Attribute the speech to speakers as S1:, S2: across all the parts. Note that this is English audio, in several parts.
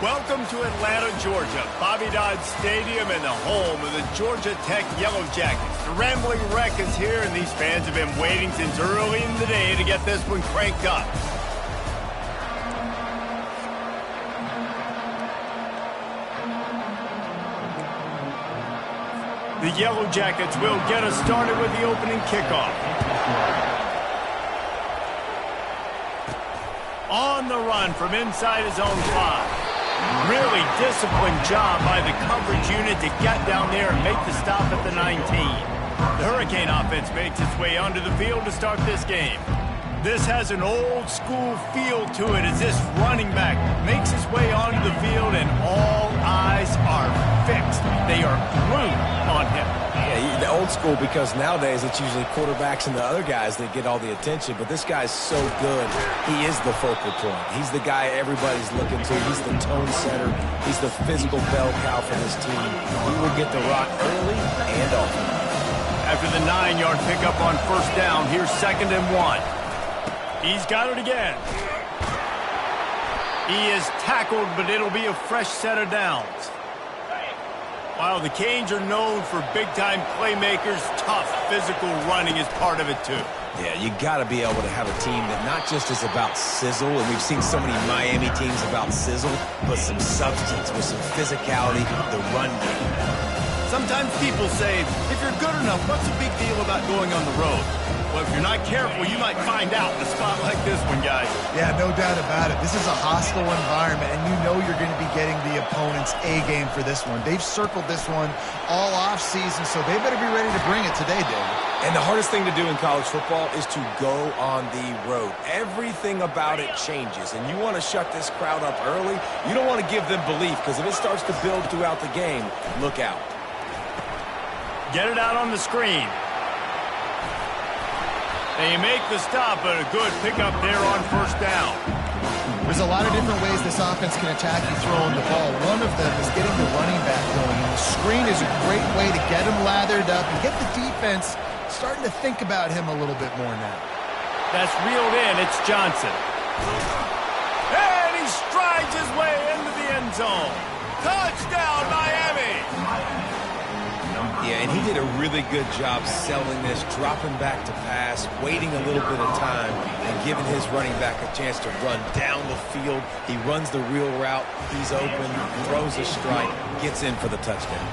S1: Welcome to Atlanta, Georgia, Bobby Dodd Stadium and the home of the Georgia Tech Yellow Jackets. The Rambling Wreck is here, and these fans have been waiting since early in the day to get this one cranked up. The Yellow Jackets will get us started with the opening kickoff. On the run from inside his own 5. Really disciplined job by the coverage unit to get down there and make the stop at the 19. The Hurricane offense makes its way onto the field to start this game. This has an old school feel to it as this running back makes his way onto the field and all eyes are fixed. They are glued on him.
S2: Yeah, the old school, because nowadays it's usually quarterbacks and the other guys that get all the attention, but this guy's so good. He is the focal point. He's the guy everybody's looking to. He's the tone setter. He's the physical bell cow for this team. He will get the rock early and often.
S1: After the 9-yard pickup on first down, here's 2nd and 1. He's got it again. He is tackled, but it'll be a fresh set of downs. While the Canes are known for big-time playmakers, tough physical running is part of it, too.
S2: Yeah, you got to be able to have a team that not just is about sizzle, and we've seen so many Miami teams about sizzle, but some substance with some physicality, the run game.
S1: Sometimes people say, if you're good enough, what's the big deal about going on the road? Well, if you're not careful, you might find out in a spot like this one, guys.
S3: Yeah, no doubt about it. This is a hostile environment, and you know you're going to be getting the opponent's A-game for this one. They've circled this one all off-season, so they better be ready to bring it today, David.
S2: And the hardest thing to do in college football is to go on the road. Everything about it changes, and you want to shut this crowd up early. You don't want to give them belief, because if it starts to build throughout the game, look out.
S1: Get it out on the screen. They make the stop, but a good pickup there on first down.
S3: There's a lot of different ways this offense can attack you throwing the ball. One of them is getting the running back going. And the screen is a great way to get him lathered up and get the defense starting to think about him a little bit more now.
S1: That's reeled in. It's Johnson. And he strides his way into the end zone. Touchdown, Miami!
S2: Yeah, and he did a really good job selling this, dropping back to pass, waiting a little bit of time, and giving his running back a chance to run down the field. He runs the real route. He's open, throws a strike, gets in for the touchdown.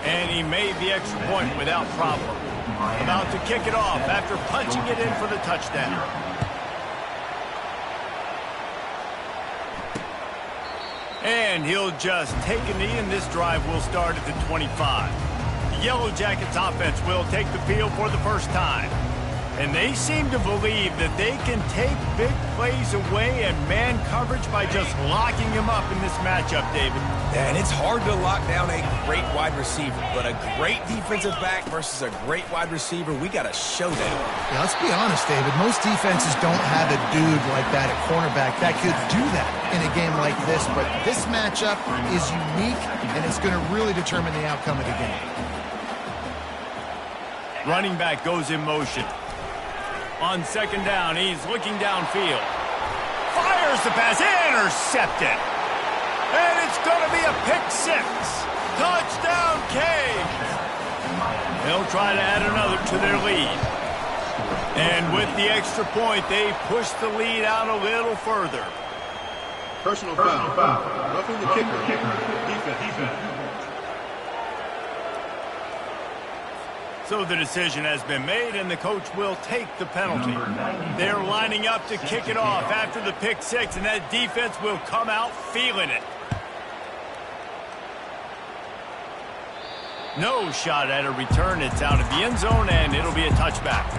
S1: And he made the extra point without problem. About to kick it off after punching it in for the touchdown. And he'll just take a knee, and this drive will start at the 25. The Yellow Jackets offense will take the field for the first time. And they seem to believe that they can take big plays away and man coverage by just locking him up in this matchup, David.
S2: And it's hard to lock down a great wide receiver, but a great defensive back versus a great wide receiver, we got a showdown.
S3: Yeah, let's be honest, David. Most defenses don't have a dude like that at cornerback that could do that in a game like this, but this matchup is unique, and it's going to really determine the outcome of the game.
S1: Running back goes in motion. On second down, he's looking downfield. Fires the pass, intercepted. And it's going to be a pick 6. Touchdown, Canes. They'll try to add another to their lead. And with the extra point, they push the lead out a little further.
S4: Personal foul. Roughing the kicker. Defense.
S1: So the decision has been made, and the coach will take the penalty. They're lining up to kick it off after the pick 6, and that defense will come out feeling it. No shot at a return. It's out of the end zone, and it'll be a touchback.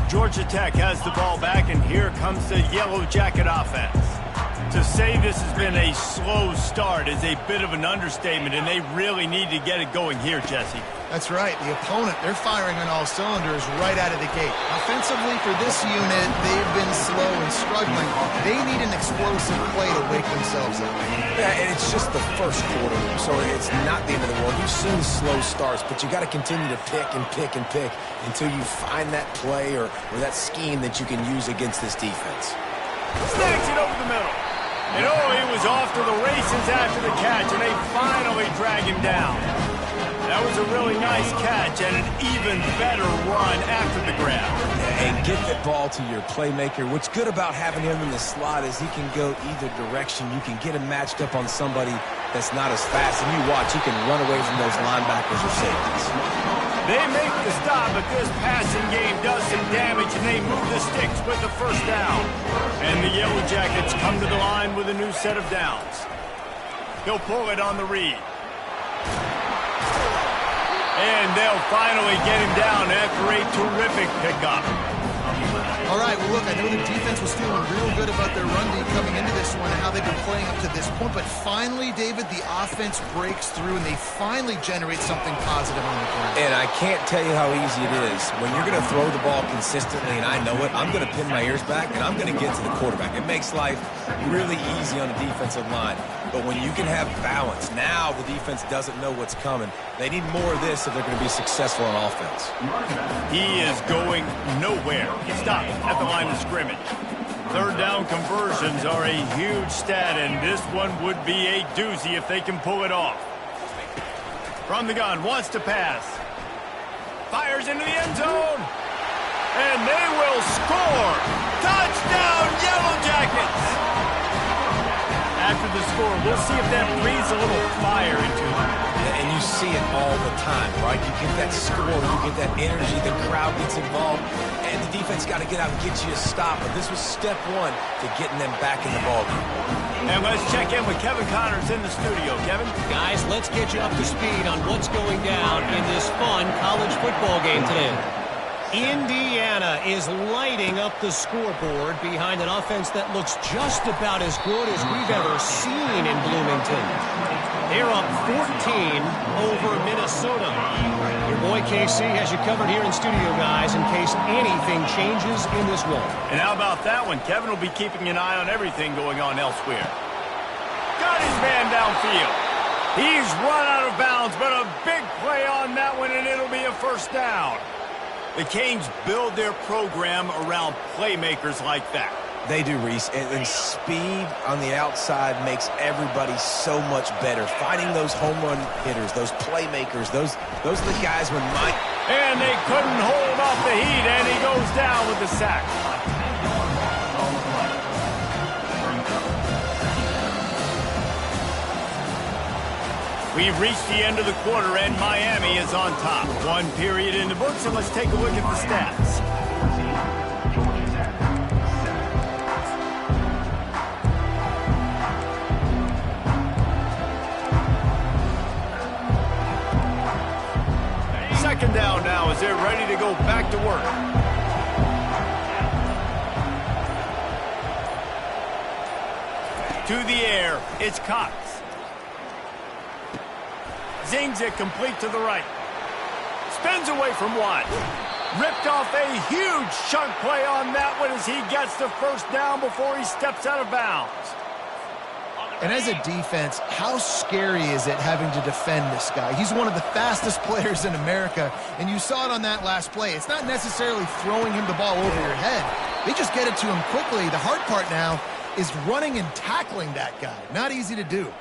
S1: Georgia Tech has the ball back, and here comes the Yellow Jacket offense. To say this has been a slow start is a bit of an understatement, and they really need to get it going here, Jesse.
S3: That's right. The opponent, they're firing on all cylinders right out of the gate. Offensively, for this unit, they've been slow and struggling. They need an explosive play to wake themselves up.
S2: Yeah, and it's just the first quarter, so it's not the end of the world. You've seen slow starts, but you got to continue to pick and pick and pick until you find that play or that scheme that you can use against this defense.
S1: Snags it over the middle. And oh, he was off to the races after the catch, and they finally drag him down. That was a really nice catch and an even better run after the grab.
S2: And get that ball to your playmaker. What's good about having him in the slot is he can go either direction. You can get him matched up on somebody that's not as fast, and you watch, he can run away from those linebackers or safeties.
S1: They make the stop, but this passing game does some damage, and they move the sticks with the first down. And the Yellow Jackets come to the line with a new set of downs. He'll pull it on the read. And they'll finally get him down after a terrific pickup.
S3: All right, well, look, I know the defense was feeling real good about their run D coming into this one and how they've been playing up to this point, but finally, David, the offense breaks through and they finally generate something positive on the ground.
S2: And I can't tell you how easy it is. When you're going to throw the ball consistently, and I know it, I'm going to pin my ears back, and I'm going to get to the quarterback. It makes life really easy on the defensive line. But when you can have balance, now the defense doesn't know what's coming. They need more of this if they're going to be successful on offense.
S1: He is going nowhere. He stopped at the line of scrimmage. Third down conversions are a huge stat, and this one would be a doozy if they can pull it off. From the gun, wants to pass. Fires into the end zone. And they will score. Touchdown, Yellow Jackets! After the score, we'll see if that breathes a little fire into them.
S2: And you see it all the time, right? You get that score, you get that energy, the crowd gets involved, and the defense got to get out and get you a stop. But this was step one to getting them back in the ballgame.
S1: And let's check in with Kevin Connors in the studio. Kevin?
S5: Guys, let's get you up to speed on what's going down in this fun college football game today. Indiana is lighting up the scoreboard behind an offense that looks just about as good as we've ever seen in Bloomington. They're up 14 over Minnesota. Your boy KC has you covered here in studio, guys, in case anything changes in this one.
S1: And how about that one? Kevin will be keeping an eye on everything going on elsewhere. Got his man downfield. He's run out of bounds, but a big play on that one, and it'll be a first down. The Canes build their program around playmakers like that.
S2: They do, Reese, and speed on the outside makes everybody so much better. Finding those home run hitters, those playmakers, those are the guys when Mike...
S1: And they couldn't hold off the heat, and he goes down with the sack. We've reached the end of the quarter, and Miami is on top. One period in the books, and let's take a look at the stats. Second down now as they're ready to go back to work. To the air, it's Cox. Zings it complete to the right. Spins away from one. Ripped off a huge chunk play on that one as he gets the first down before he steps out of bounds.
S3: And as a defense, how scary is it having to defend this guy? He's one of the fastest players in America, and you saw it on that last play. It's not necessarily throwing him the ball over your head. They just get it to him quickly. The hard part now is running and tackling that guy. Not easy to do.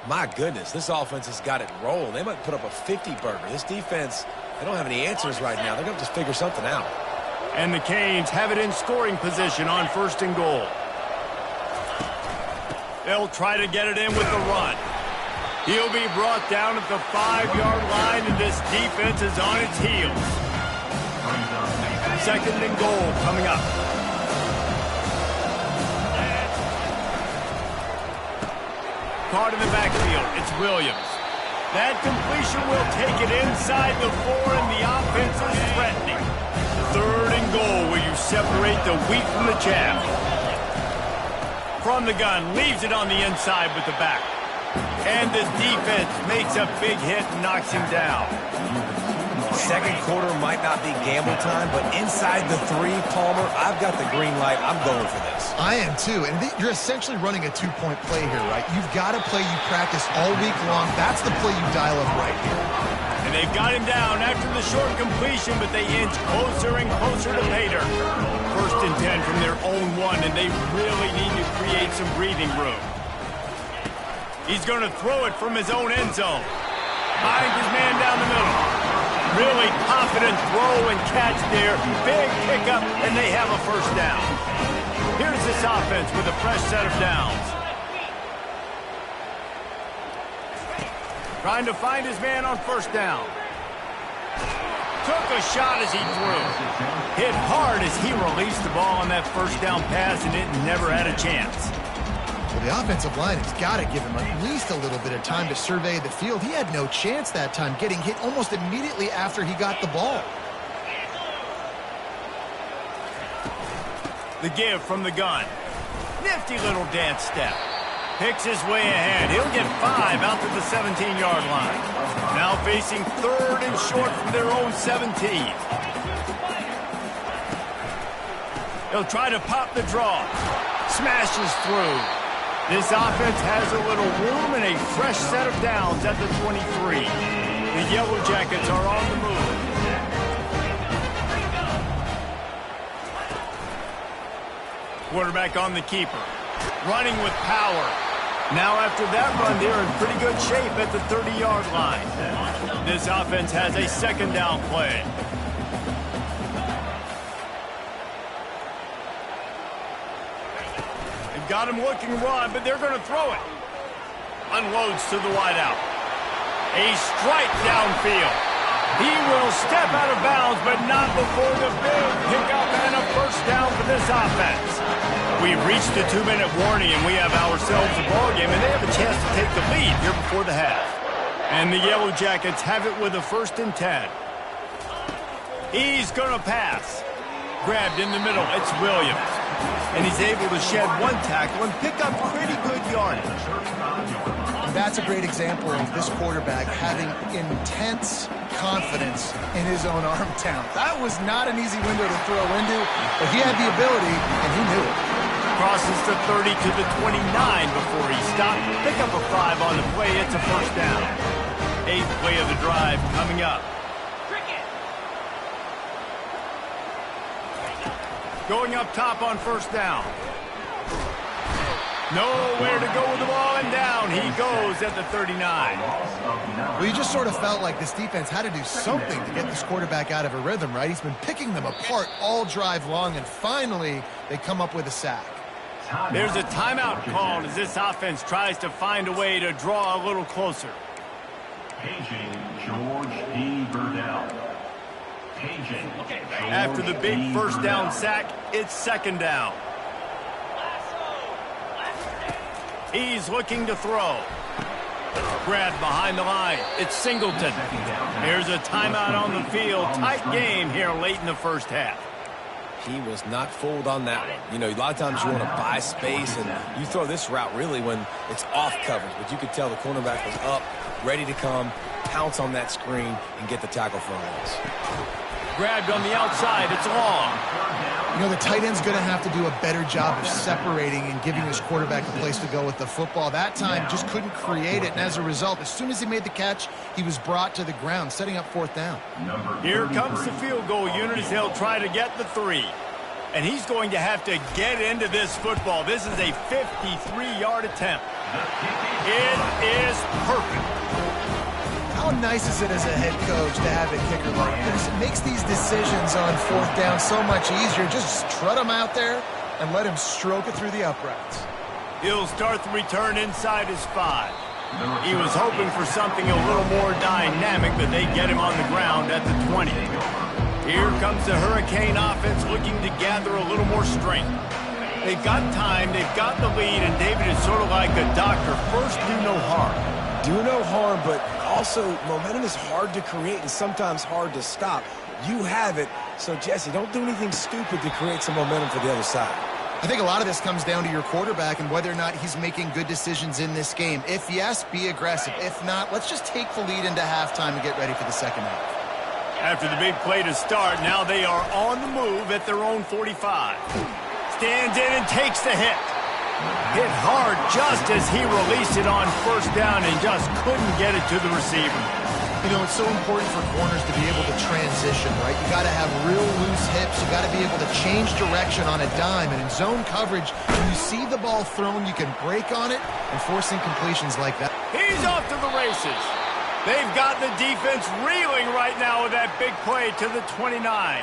S2: My goodness, this offense has got it rolling. They might put up a 50-burger. This defense, they don't have any answers right now. They're going to just figure something out.
S1: And the Canes have it in scoring position on first and goal. They'll try to get it in with the run. He'll be brought down at the 5-yard line, and this defense is on its heels. Second and goal coming up. Caught in the backfield. It's Williams. That completion will take it inside the 4, and the offense is threatening. Third and goal where you separate the wheat from the chaff. From the gun, leaves it on the inside with the back. And the defense makes a big hit and knocks him down.
S2: Second quarter might not be gamble time, but inside the 3, Palmer, I've got the green light. I'm going for this.
S3: I am too, and you're essentially running a 2-point play here, right? You've got a play you practice all week long. That's the play you dial up right here.
S1: And they've got him down after the short completion, but they inch closer and closer to pay dirt. First and 10 from their own 1, and they really need to create some breathing room. He's going to throw it from his own end zone. Finds his man down the middle. Really confident throw and catch there. Big pickup, and they have a first down. Here's this offense with a fresh set of downs. Trying to find his man on first down. Took a shot as he threw. Hit hard as he released the ball on that first down pass, and it never had a chance.
S3: Well, the offensive line has got to give him at least a little bit of time to survey the field. He had no chance that time, getting hit almost immediately after he got the ball.
S1: The give from the gun. Nifty little dance step. Picks his way ahead. He'll get 5 out to the 17-yard line. Now facing 3rd and short from their own 17. He'll try to pop the draw. Smashes through. This offense has a little room and a fresh set of downs at the 23. The Yellow Jackets are on the move. Quarterback on the keeper. Running with power. Now after that run, they're in pretty good shape at the 30-yard line. This offense has a second down play. They've got him looking run, but they're going to throw it. Unloads to the wideout. A strike downfield. He will step out of bounds, but not before the big pickup and a first down for this offense. We've reached the 2-minute warning, and we have ourselves a ball game, and they have a chance to take the lead here before the half. And the Yellow Jackets have it with a 1st and 10. He's going to pass. Grabbed in the middle. It's Williams. And he's able to shed 1 tackle and pick up pretty good yardage.
S3: That's a great example of this quarterback having intense confidence in his own arm talent. That was not an easy window to throw into, but he had the ability, and he knew it.
S1: Crosses the 30 to the 29 before he stopped. Pick up a 5 on the play. It's a first down. 8th play of the drive coming up. Going up top on first down. Nowhere to go with the ball, and down he goes at the 39.
S3: Well, you just sort of felt like this defense had to do something to get this quarterback out of a rhythm, right? He's been picking them apart all drive long, and finally they come up with a sack.
S1: There's a timeout called as this offense tries to find a way to draw a little closer.
S6: Paging George P. Burdell. Paging.
S1: After the big first down sack, it's second down. He's looking to throw. Grabbed behind the line. It's Singleton. Here's a timeout on the field. Tight game here late in the first half.
S2: He was not fooled on that one. You know, a lot of times you want to buy space, and you throw this route really when it's off coverage. But you could tell the cornerback was up, ready to come, pounce on that screen, and get the tackle for a loss.
S1: Grabbed on the outside. It's long.
S3: You know, the tight end's going to have to do a better job of separating and giving his quarterback a place to go with the football. That time just couldn't create it, and as a result, as soon as he made the catch, he was brought to the ground, setting up 4th down.
S1: Here comes the field goal unit as they'll try to get the 3. And he's going to have to get into this football. This is a 53-yard attempt. It is perfect.
S3: How nice is it as a head coach to have a kicker like this? It makes these decisions on 4th down so much easier. Just strut him out there and let him stroke it through the uprights.
S1: He'll start the return inside his 5. He was hoping for something a little more dynamic, but they get him on the ground at the 20. Here comes the Hurricane offense looking to gather a little more strength. They've got time, they've got the lead, and David is sort of like a doctor. First, do no harm.
S2: Do no harm, but also momentum is hard to create and sometimes hard to stop. You have it, so Jesse, don't do anything stupid to create some momentum for the other side.
S3: I think a lot of this comes down to your quarterback and whether or not he's making good decisions in this game. If yes, be aggressive. If not, let's just take the lead into halftime and get ready for the second half.
S1: After the big play to start, now they are on the move at their own 45. Stands in and takes the hit. Hit hard just as he released it on first down and just couldn't get it to the receiver.
S3: You know, it's so important for corners to be able to transition, right? You got to have real loose hips. You got to be able to change direction on a dime. And in zone coverage, when you see the ball thrown, you can break on it and force incompletions like that.
S1: He's off to the races. They've got the defense reeling right now with that big play to the 29.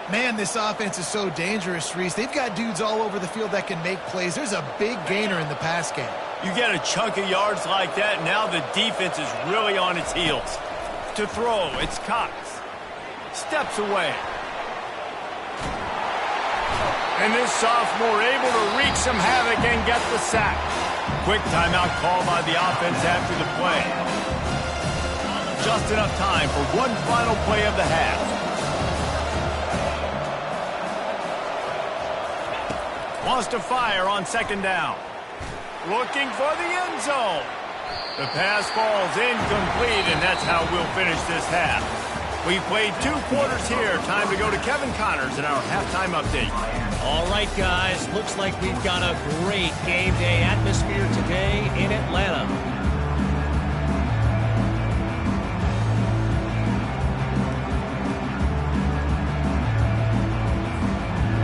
S3: Man, this offense is so dangerous, Reese. They've got dudes all over the field that can make plays. There's a big gainer in the pass game.
S1: You get a chunk of yards like that, now the defense is really on its heels. To throw, it's Cox. Steps away. And this sophomore able to wreak some havoc and get the sack. Quick timeout call by the offense after the play. Just enough time for one final play of the half. Wants to fire on second down. Looking for the end zone. The pass falls incomplete, and that's how we'll finish this half. We played 2 quarters here. Time to go to Kevin Connors in our halftime update.
S5: All right, guys. Looks like we've got a great game day atmosphere today in Atlanta.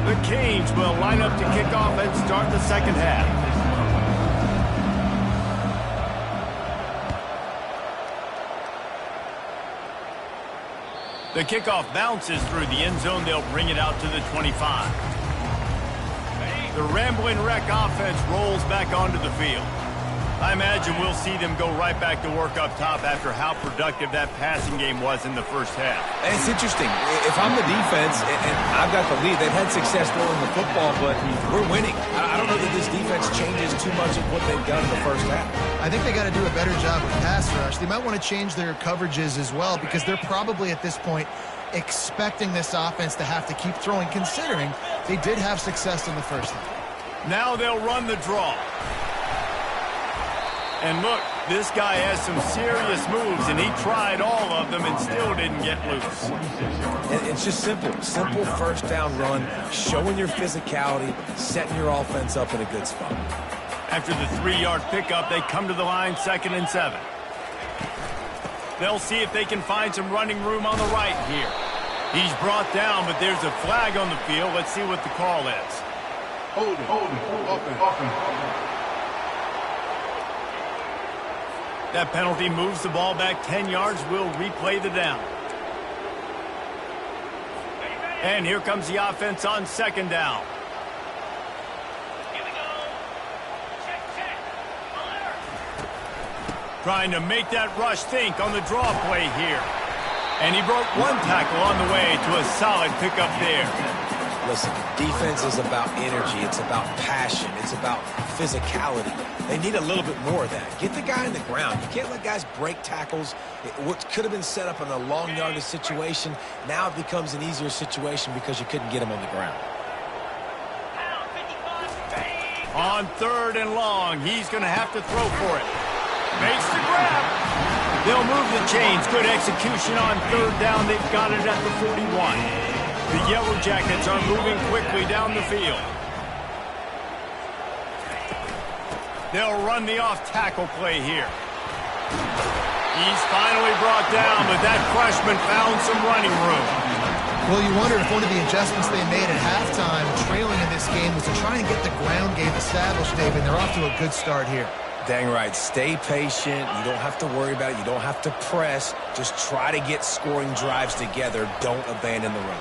S1: The Canes will line up to kick off and start the second half. The kickoff bounces through the end zone. They'll bring it out to the 25. The Rambling Wreck offense rolls back onto the field. I imagine we'll see them go right back to work up top after how productive that passing game was in the first half.
S2: And it's interesting. If I'm the defense and I've got the lead, they've had success throwing the football, but we're winning. I don't know that this defense changes too much of what they've done in the first half.
S3: I think they got to do a better job with pass rush. They might want to change their coverages as well because they're probably at this point expecting this offense to have to keep throwing, considering they did have success in the first half.
S1: Now they'll run the draw. And look, this guy has some serious moves, and he tried all of them and still didn't get loose.
S2: It's just simple. Simple first down run, showing your physicality, setting your offense up in a good spot.
S1: After the 3-yard pickup, they come to the line 2nd and 7. They'll see if they can find some running room on the right here. He's brought down, but there's a flag on the field. Let's see what the call is.
S4: Hold it. Offense.
S1: That penalty moves the ball back 10 yards. We'll replay the down. And here comes the offense on 2nd down.
S7: Here we go. Check. Alert.
S1: Trying to make that rush think on the draw play here. And he broke one tackle on the way to a solid pickup there.
S2: Listen, defense is about energy. It's about passion. It's about physicality. They need a little bit more of that. Get the guy in the ground. You can't let guys break tackles. What could have been set up in a long yardage situation, now it becomes an easier situation because you couldn't get him on the ground.
S1: On 3rd and long, he's going to have to throw for it. Makes the grab. They'll move the chains. Good execution on 3rd down. They've got it at the 41. The Yellow Jackets are moving quickly down the field. They'll run the off-tackle play here. He's finally brought down, but that freshman found some running room.
S3: Well, you wonder if one of the adjustments they made at halftime, trailing in this game, was to try and get the ground game established, David. They're off to a good start here.
S2: Dang right. Stay patient. You don't have to worry about it. You don't have to press. Just try to get scoring drives together. Don't abandon the run.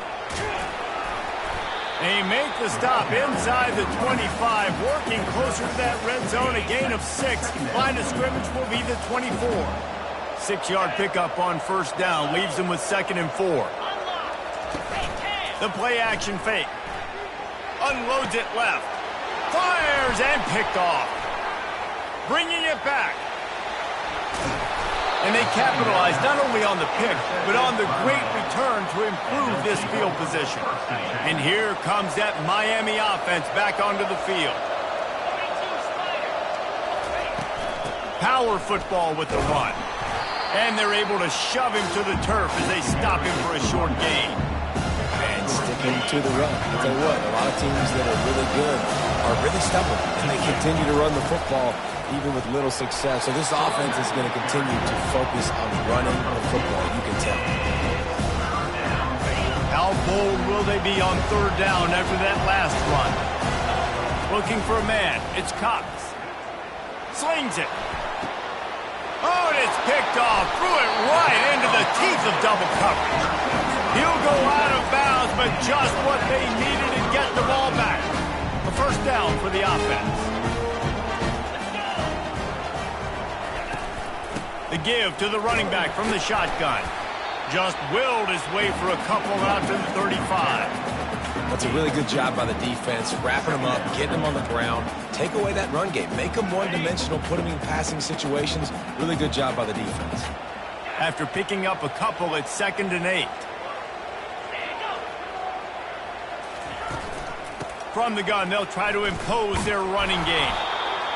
S1: They make the stop inside the 25, working closer to that red zone, a gain of 6. Line of scrimmage will be the 24. 6-yard pickup on 1st down, leaves them with 2nd and 4. The play action fake. Unloads it left. Fires and picked off. Bringing it back. And they capitalized not only on the pick, but on the great return to improve this field position. And here comes that Miami offense back onto the field. Power football with the run. And they're able to shove him to the turf as they stop him for a short gain.
S2: And sticking to the run. I'll tell you what, a lot of teams that are really good are really stubborn, and they continue to run the football even with little success. So this offense is going to continue to focus on running the football. You can tell.
S1: How bold will they be on third down after that last run? Looking for a man. It's Cox. Slings it. Oh, and it's picked off. Threw it right into the teeth of double coverage. He'll go out of bounds, but just what they needed to get the ball back. A first down for the offense. The give to the running back from the shotgun. Just willed his way for a couple out to the 35.
S2: That's a really good job by the defense, wrapping them up, getting them on the ground. Take away that run game. Make them one-dimensional, put them in passing situations. Really good job by the defense.
S1: After picking up a couple, it's 2nd and 8. From the gun, they'll try to impose their running game.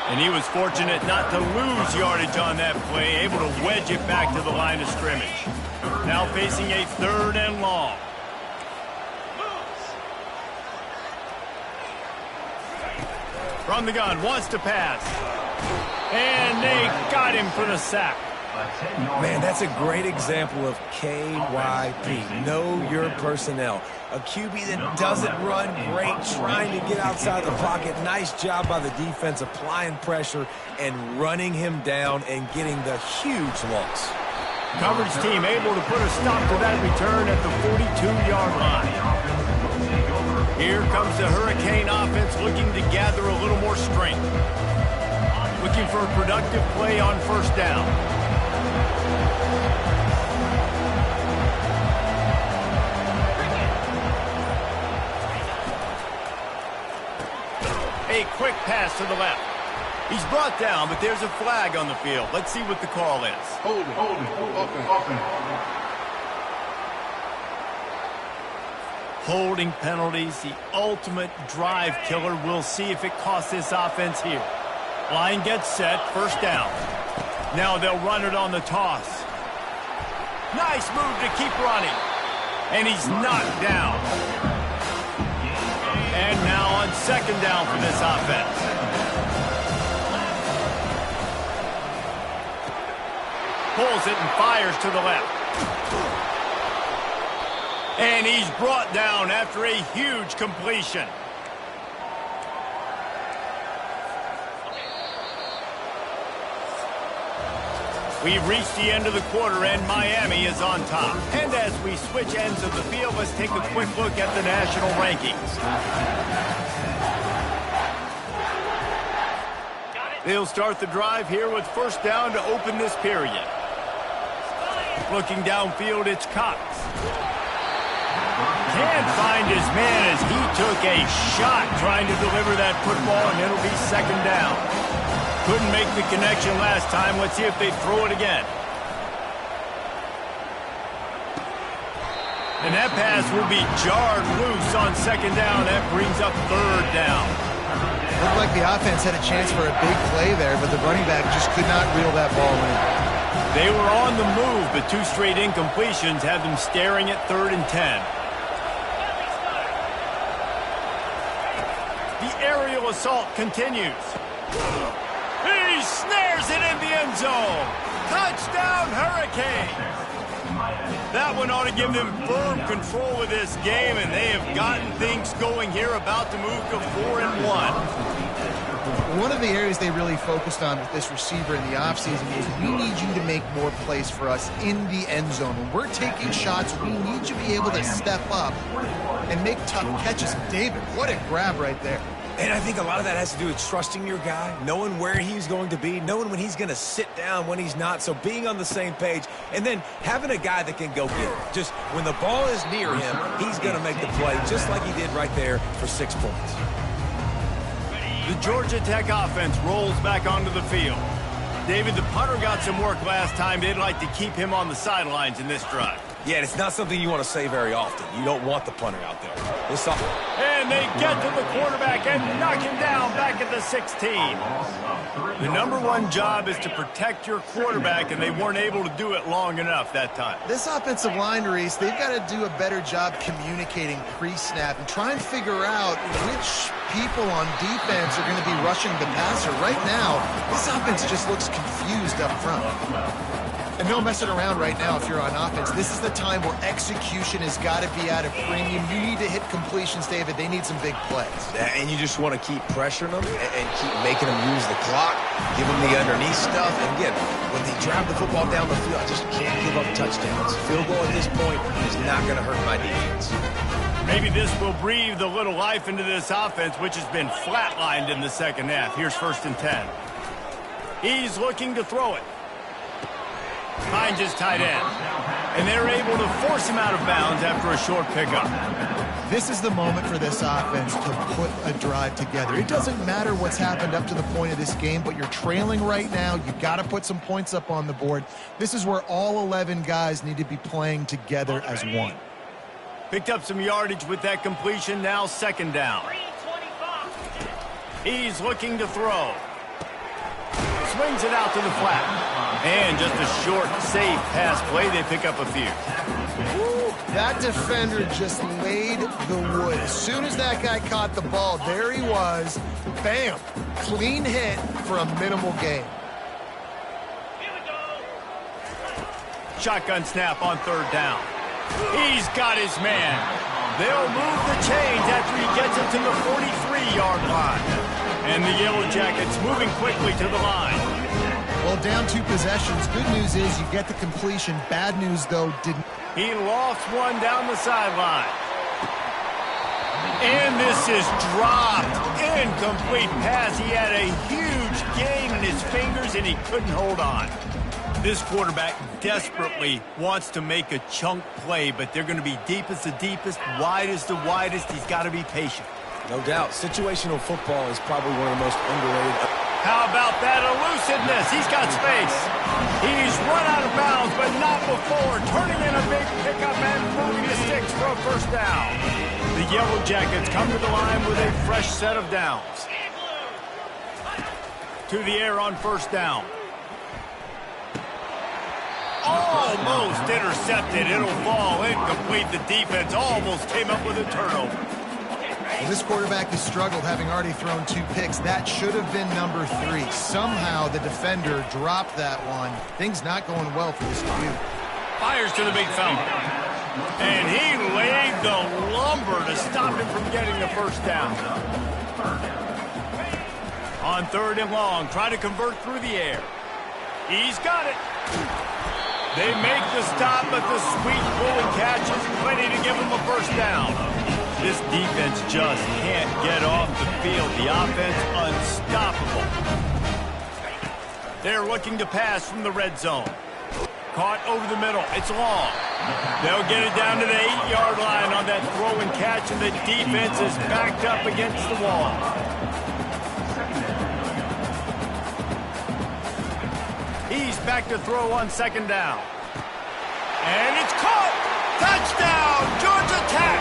S1: And he was fortunate not to lose yardage on that play, able to wedge it back to the line of scrimmage. Now facing a 3rd and long. From the gun, wants to pass. And they got him for the sack.
S2: Man, that's a great example of KYP. Know your personnel. A QB that doesn't run great, trying to get outside the pocket. Nice job by the defense applying pressure and running him down and getting the huge loss.
S1: Coverage team able to put a stop to that return at the 42-yard line. Here comes the Hurricane offense looking to gather a little more strength. Looking for a productive play on first down. A quick pass to the left. He's brought down, but there's a flag on the field. Let's see what the call is.
S4: Hold it. Offense.
S1: Holding penalties, the ultimate drive killer. We'll see if it costs this offense here. Line gets set, first down. Now they'll run it on the toss. Nice move to keep running. And he's knocked down. And now on 2nd down for this offense. Pulls it and fires to the left. And he's brought down after a huge completion. We've reached the end of the quarter, and Miami is on top. And as we switch ends of the field, let's take a quick look at the national rankings. They'll start the drive here with first down to open this period. Looking downfield, it's Cox. Can't find his man as he took a shot trying to deliver that football, and it'll be 2nd down. Couldn't make the connection last time. Let's see if they throw it again. And that pass will be jarred loose on 2nd down. That brings up 3rd down.
S3: Looked like the offense had a chance for a big play there, but the running back just could not reel that ball in.
S1: They were on the move, but 2 straight incompletions have them staring at 3rd and 10. Aerial assault continues. He snares it in the end zone. Touchdown, Hurricanes. That one ought to give them firm control of this game, and they have gotten things going here, about to move to 4-1.
S3: One of the areas they really focused on with this receiver in the offseason was, we need you to make more plays for us in the end zone. When we're taking shots, we need you to be able to step up and make tough catches. David, what a grab right there.
S2: And I think a lot of that has to do with trusting your guy, knowing where he's going to be, knowing when he's going to sit down, when he's not. So being on the same page, and then having a guy that can go get it. Just when the ball is near him, he's going to make the play, just like he did right there for 6 points.
S1: The Georgia Tech offense rolls back onto the field. David, the punter got some work last time. They'd like to keep him on the sidelines in this drive.
S2: Yeah, it's not something you want to say very often. You don't want the punter out there.
S1: And they get to the quarterback and knock him down back at the 16. The number one job is to protect your quarterback, and they weren't able to do it long enough that time.
S3: This offensive line, Reese, they've got to do a better job communicating pre-snap and try and figure out which people on defense are going to be rushing the passer. Right now, this offense just looks confused up front. And no messing around right now if you're on offense. This is the time where execution has got to be at a premium. You need to hit completions, David. They need some big plays.
S2: And you just want to keep pressuring them and keep making them use the clock, give them the underneath stuff. And again, when they drive the football down the field, I just can't give up touchdowns. Field goal at this point is not going to hurt my defense.
S1: Maybe this will breathe a little life into this offense, which has been flatlined in the second half. Here's 1st and 10. He's looking to throw it. Finds his tight end. And they're able to force him out of bounds after a short pickup.
S3: This is the moment for this offense to put a drive together. It doesn't matter what's happened up to the point of this game, but you're trailing right now. You've got to put some points up on the board. This is where all 11 guys need to be playing together as one.
S1: Picked up some yardage with that completion. Now 2nd down. He's looking to throw. Swings it out to the flat. And just a short, safe pass play. They pick up a few.
S3: That defender just laid the wood. As soon as that guy caught the ball, there he was. Bam! Clean hit for a minimal gain.
S1: Shotgun snap on 3rd down. He's got his man. They'll move the chains after he gets it to the 43-yard line. And the Yellow Jackets moving quickly to the line.
S3: Well, down 2 possessions. Good news is you get the completion. Bad news, though, didn't.
S1: He lost one down the sideline. And this is dropped. Incomplete pass. He had a huge gain in his fingers, and he couldn't hold on. This quarterback desperately wants to make a chunk play, but they're going to be deep as the deepest, wide as the widest. He's got to be patient.
S2: No doubt. Situational football is probably one of the most underrated.
S1: How about that elusiveness? He's got space. He's run out of bounds, but not before. Turning in a big pickup and moving the sticks for a 1st down. The Yellow Jackets come to the line with a fresh set of downs. To the air on 1st down. Almost intercepted. It'll fall incomplete. The defense almost came up with a turnover.
S3: Well, this quarterback has struggled, having already thrown 2 picks. That should have been number 3. Somehow the defender dropped that one. Things not going well for this dude.
S1: Fires to the big fella. And he laid the lumber to stop him from getting the 1st down. On 3rd and long, try to convert through the air. He's got it. They make the stop, but the sweet pulling catch is plenty to give him a 1st down. This defense just can't get off the field. The offense unstoppable. They're looking to pass from the red zone. Caught over the middle. It's long. They'll get it down to the 8-yard line on that throw and catch, and the defense is backed up against the wall. He's back to throw on 2nd down. And it's caught! Touchdown! Georgia Tech!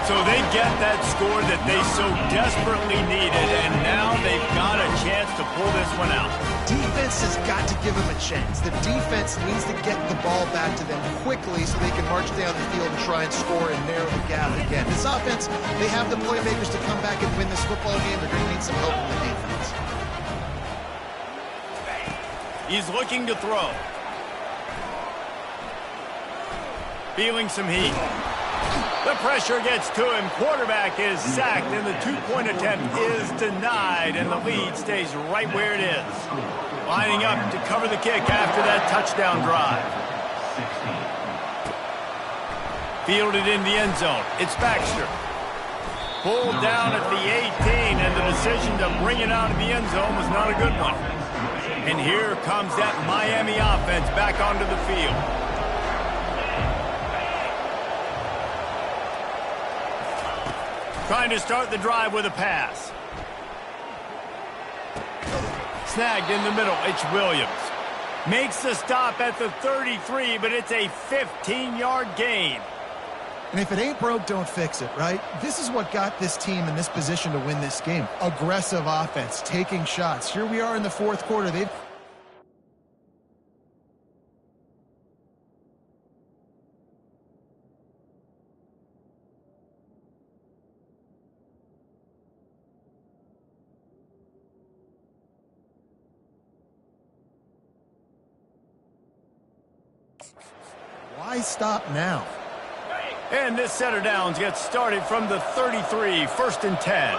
S1: So they get that score that they so desperately needed, and now they've got a chance to pull this one out.
S3: Defense has got to give them a chance. The defense needs to get the ball back to them quickly so they can march down the field and try and score and narrow the gap again. This offense, they have the playmakers to come back and win this football game. They're going to need some help from the defense.
S1: He's looking to throw. Feeling some heat. The pressure gets to him. Quarterback is sacked, and the 2-point attempt is denied, and the lead stays right where it is. Lining up to cover the kick after that touchdown drive. Fielded in the end zone. It's Baxter. Pulled down at the 18, and the decision to bring it out of the end zone was not a good one. And here comes that Miami offense back onto the field. Trying to start the drive with a pass. Snagged in the middle. It's Williams. Makes the stop at the 33, but it's a 15-yard gain.
S3: And if it ain't broke, don't fix it, right? This is what got this team in this position to win this game. Aggressive offense, taking shots. Here we are in the fourth quarter. They've Why stop now?
S1: And this setter downs gets started from the 33, 1st and 10.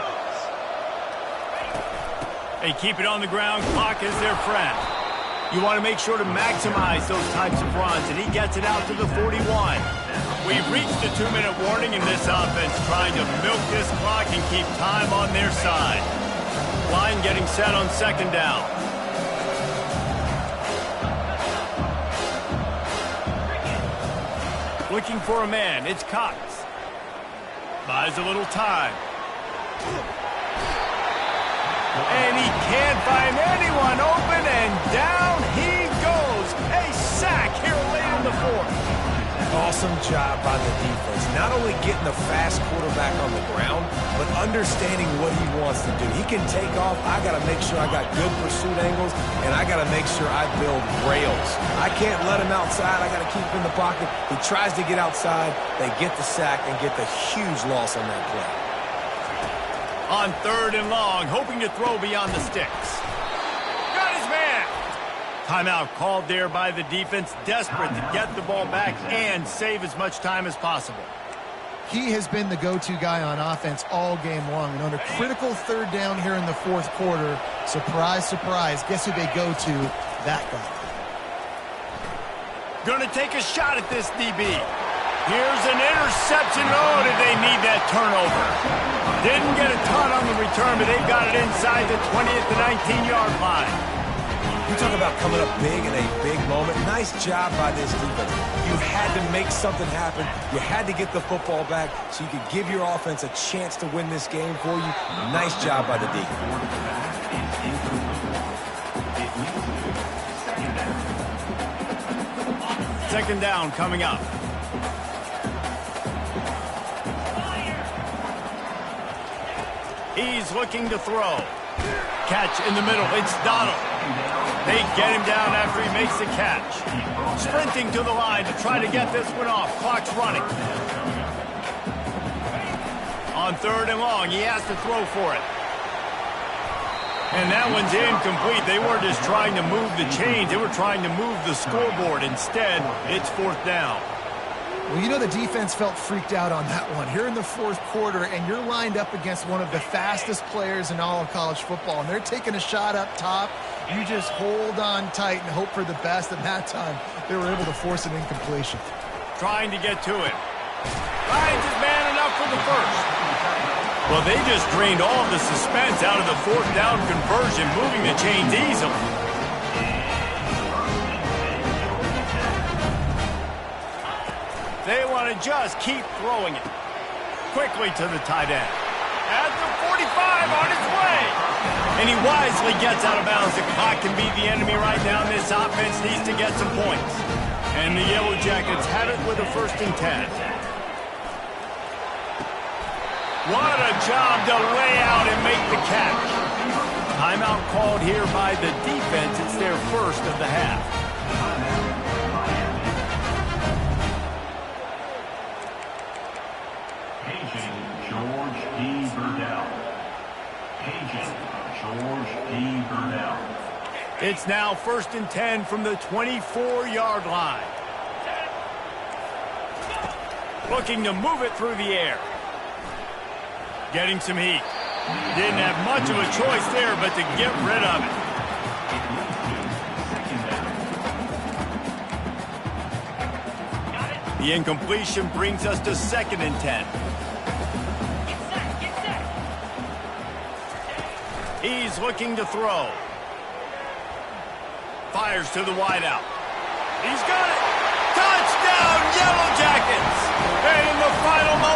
S1: They keep it on the ground. Clock is their friend. You want to make sure to maximize those types of runs, and he gets it out to the 41. We've reached the 2-minute warning in this offense, trying to milk this clock and keep time on their side. Line getting set on 2nd down. Looking for a man. It's Cox. Buys a little time. And he can't find anyone open, and down he goes. A sack here late in the 4th.
S2: Awesome job by the defense. Not only getting the fast quarterback on the ground, but understanding what he wants to do. He can take off. I got to make sure I got good pursuit angles, and I got to make sure I build rails. I can't let him outside. I got to keep him in the pocket. He tries to get outside. They get the sack and get the huge loss on that play.
S1: On 3rd and long, hoping to throw beyond the sticks. Got his man. Timeout called there by the defense, desperate to get the ball back and save as much time as possible.
S3: He has been the go-to guy on offense all game long. And on a critical 3rd down here in the 4th quarter, surprise, surprise, guess who they go to? That guy.
S1: Gonna take a shot at this DB. Here's an interception. Oh, did they need that turnover? Didn't get a ton on the return, but they got it inside the 20 at the 19-yard line.
S2: You talk about coming up big in a big moment. Nice job by this defense. You had to make something happen. You had to get the football back so you could give your offense a chance to win this game for you. Nice job by the D.
S1: 2nd down coming up. He's looking to throw. Catch in the middle. It's Donald. They get him down after he makes the catch. Sprinting to the line to try to get this one off. Clock's running. On 3rd and long, he has to throw for it. And that one's incomplete. They weren't just trying to move the chains. They were trying to move the scoreboard. Instead, it's 4th down.
S3: Well, you know the defense felt freaked out on that one. Here in the 4th quarter, and you're lined up against one of the fastest players in all of college football, and they're taking a shot up top. You just hold on tight and hope for the best. And that time, they were able to force an incompletion.
S1: Trying to get to it. Finds his man enough for the 1st. Well, they just drained all of the suspense out of the 4th down conversion, moving the chains easily. They want to just keep throwing it. Quickly to the tight end. At the 45, on his way. And he wisely gets out of bounds. The clock can be the enemy right now, and this offense needs to get some points. And the Yellow Jackets have it with a 1st and 10. What a job to lay out and make the catch. Timeout called here by the defense. It's their 1st of the half. It's now 1st and 10 from the 24-yard line. Looking to move it through the air. Getting some heat. Didn't have much of a choice there, but to get rid of it. The incompletion brings us to 2nd and 10. He's looking to throw. Fires to the wideout. He's got it. Touchdown, Yellow Jackets! And in the final moment.